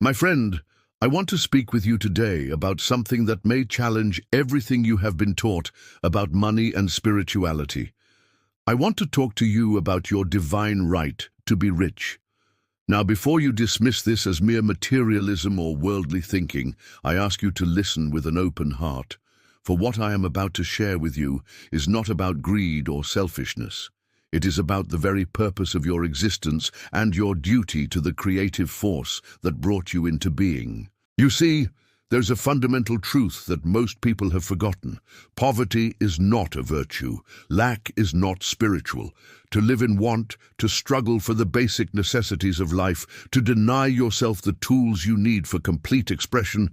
My friend, I want to speak with you today about something that may challenge everything you have been taught about money and spirituality. I want to talk to you about your divine right to be rich. Now, before you dismiss this as mere materialism or worldly thinking, I ask you to listen with an open heart. For what I am about to share with you is not about greed or selfishness. It is about the very purpose of your existence and your duty to the creative force that brought you into being. You see, there's a fundamental truth that most people have forgotten. Poverty is not a virtue. Lack is not spiritual. To live in want, to struggle for the basic necessities of life, to deny yourself the tools you need for complete expression,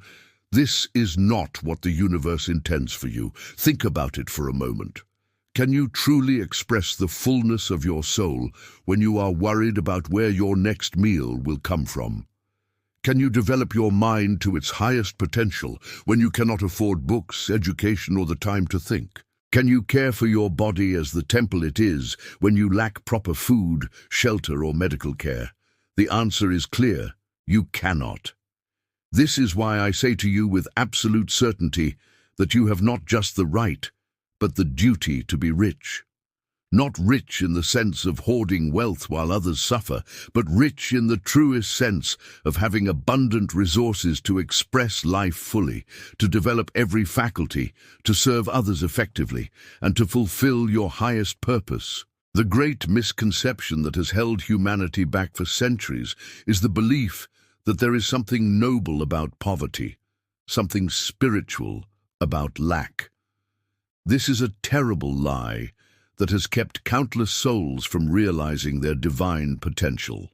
this is not what the universe intends for you. Think about it for a moment. Can you truly express the fullness of your soul when you are worried about where your next meal will come from? Can you develop your mind to its highest potential when you cannot afford books, education, or the time to think? Can you care for your body as the temple it is when you lack proper food, shelter, or medical care? The answer is clear: you cannot. This is why I say to you with absolute certainty that you have not just the right, but the duty to be rich. Not rich in the sense of hoarding wealth while others suffer, but rich in the truest sense of having abundant resources to express life fully, to develop every faculty, to serve others effectively, and to fulfill your highest purpose. The great misconception that has held humanity back for centuries is the belief that there is something noble about poverty, something spiritual about lack. This is a terrible lie that has kept countless souls from realizing their divine potential.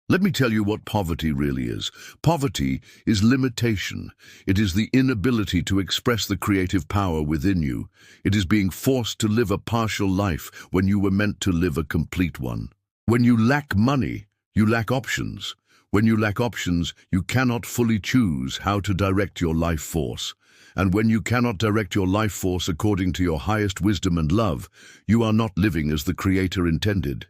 Let me tell you what poverty really is. Poverty is limitation. It is the inability to express the creative power within you. It is being forced to live a partial life when you were meant to live a complete one. When you lack money, you lack options. When you lack options, you cannot fully choose how to direct your life force. And when you cannot direct your life force according to your highest wisdom and love, you are not living as the Creator intended.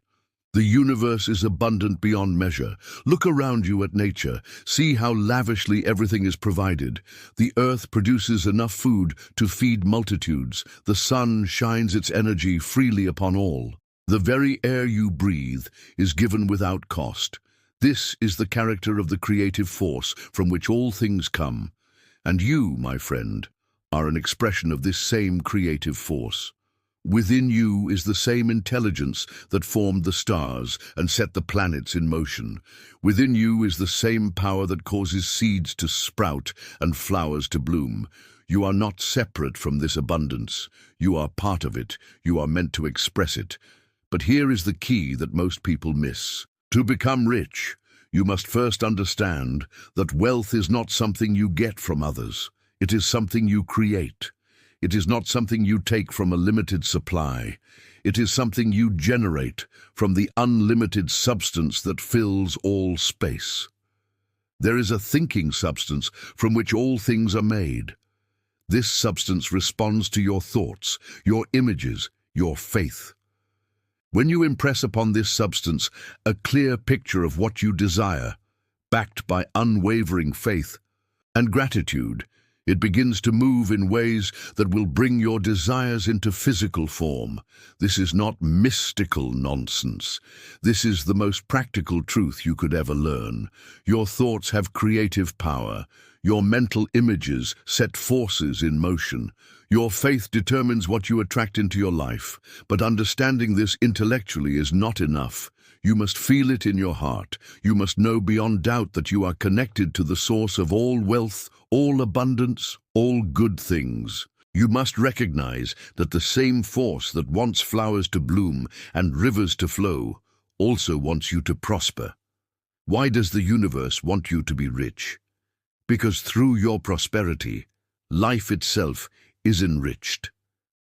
The universe is abundant beyond measure. Look around you at nature. See how lavishly everything is provided. The earth produces enough food to feed multitudes. The sun shines its energy freely upon all. The very air you breathe is given without cost. This is the character of the creative force from which all things come. And you, my friend, are an expression of this same creative force. Within you is the same intelligence that formed the stars and set the planets in motion. Within you is the same power that causes seeds to sprout and flowers to bloom. You are not separate from this abundance. You are part of it. You are meant to express it. But here is the key that most people miss. To become rich, you must first understand that wealth is not something you get from others. It is something you create. It is not something you take from a limited supply. It is something you generate from the unlimited substance that fills all space. There is a thinking substance from which all things are made. This substance responds to your thoughts, your images, your faith. When you impress upon this substance a clear picture of what you desire, backed by unwavering faith and gratitude, it begins to move in ways that will bring your desires into physical form. This is not mystical nonsense. This is the most practical truth you could ever learn. Your thoughts have creative power. Your mental images set forces in motion. Your faith determines what you attract into your life. But understanding this intellectually is not enough. You must feel it in your heart. You must know beyond doubt that you are connected to the source of all wealth, all abundance, all good things. You must recognize that the same force that wants flowers to bloom and rivers to flow also wants you to prosper. Why does the universe want you to be rich? Because through your prosperity, life itself is enriched.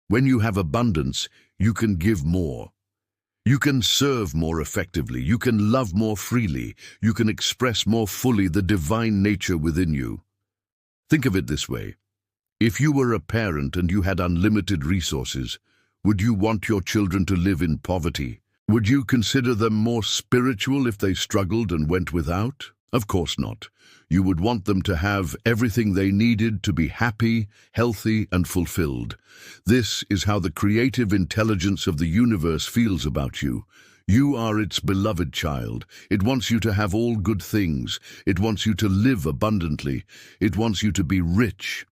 When you have abundance, you can give more. You can serve more effectively. You can love more freely. You can express more fully the divine nature within you. Think of it this way. If you were a parent and you had unlimited resources, would you want your children to live in poverty? Would you consider them more spiritual if they struggled and went without? Of course not. You would want them to have everything they needed to be happy, healthy, and fulfilled. This is how the creative intelligence of the universe feels about you. You are its beloved child. It wants you to have all good things. It wants you to live abundantly. It wants you to be rich.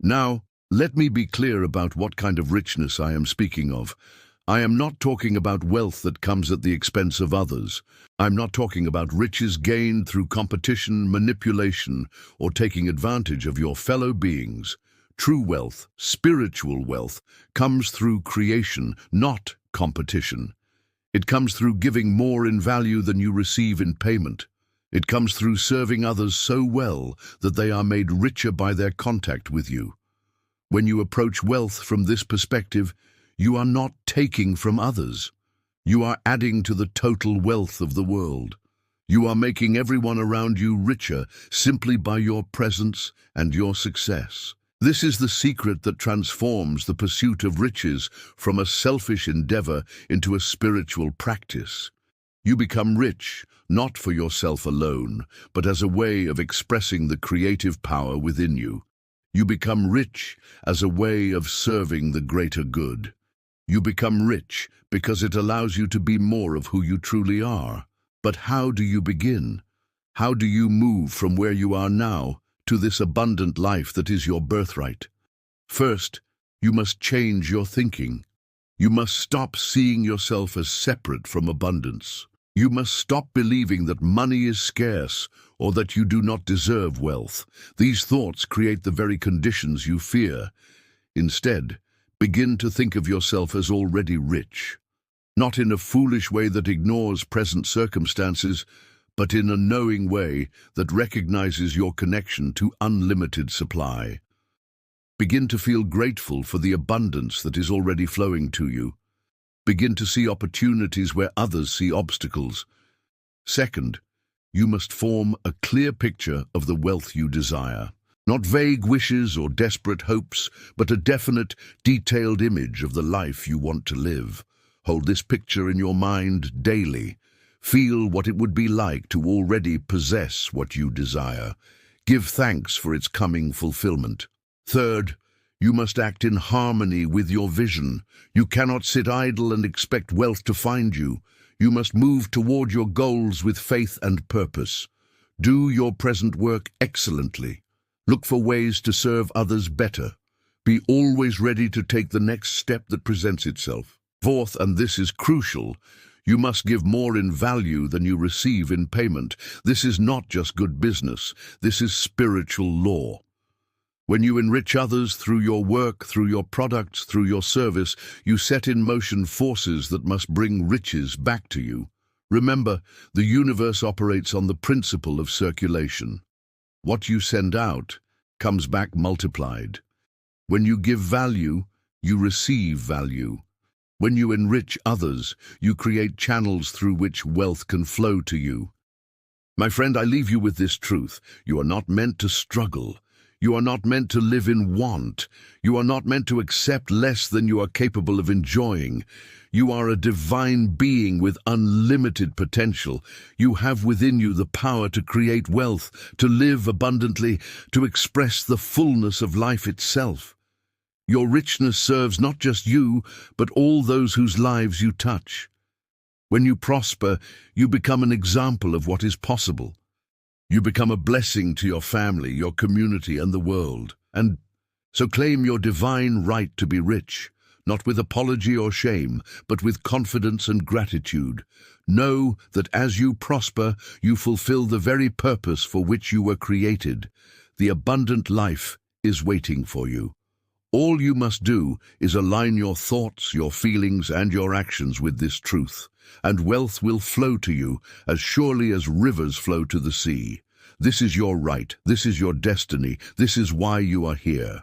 Now, let me be clear about what kind of richness I am speaking of. I am not talking about wealth that comes at the expense of others. I'm not talking about riches gained through competition, manipulation, or taking advantage of your fellow beings. True wealth, spiritual wealth, comes through creation, not competition. It comes through giving more in value than you receive in payment. It comes through serving others so well that they are made richer by their contact with you. When you approach wealth from this perspective, you are not taking from others. You are adding to the total wealth of the world. You are making everyone around you richer simply by your presence and your success. This is the secret that transforms the pursuit of riches from a selfish endeavor into a spiritual practice. You become rich, not for yourself alone, but as a way of expressing the creative power within you. You become rich as a way of serving the greater good. You become rich because it allows you to be more of who you truly are. But how do you begin? How do you move from where you are now to this abundant life that is your birthright? First, you must change your thinking. You must stop seeing yourself as separate from abundance. You must stop believing that money is scarce or that you do not deserve wealth. These thoughts create the very conditions you fear. Instead, begin to think of yourself as already rich, not in a foolish way that ignores present circumstances, but in a knowing way that recognizes your connection to unlimited supply. Begin to feel grateful for the abundance that is already flowing to you. Begin to see opportunities where others see obstacles. Second, you must form a clear picture of the wealth you desire. Not vague wishes or desperate hopes, but a definite, detailed image of the life you want to live. Hold this picture in your mind daily. Feel what it would be like to already possess what you desire. Give thanks for its coming fulfillment. Third, you must act in harmony with your vision. You cannot sit idle and expect wealth to find you. You must move toward your goals with faith and purpose. Do your present work excellently. Look for ways to serve others better. Be always ready to take the next step that presents itself. Fourth, and this is crucial, you must give more in value than you receive in payment. This is not just good business. This is spiritual law. When you enrich others through your work, through your products, through your service, you set in motion forces that must bring riches back to you. Remember, the universe operates on the principle of circulation. What you send out comes back multiplied. When you give value, you receive value. When you enrich others, you create channels through which wealth can flow to you. My friend, I leave you with this truth. You are not meant to struggle. You are not meant to live in want. You are not meant to accept less than you are capable of enjoying. You are a divine being with unlimited potential. You have within you the power to create wealth, to live abundantly, to express the fullness of life itself. Your richness serves not just you, but all those whose lives you touch. When you prosper, you become an example of what is possible. You become a blessing to your family, your community, and the world. And so claim your divine right to be rich, not with apology or shame, but with confidence and gratitude. Know that as you prosper, you fulfill the very purpose for which you were created. The abundant life is waiting for you. All you must do is align your thoughts, your feelings, and your actions with this truth, and wealth will flow to you as surely as rivers flow to the sea. This is your right, this is your destiny, this is why you are here.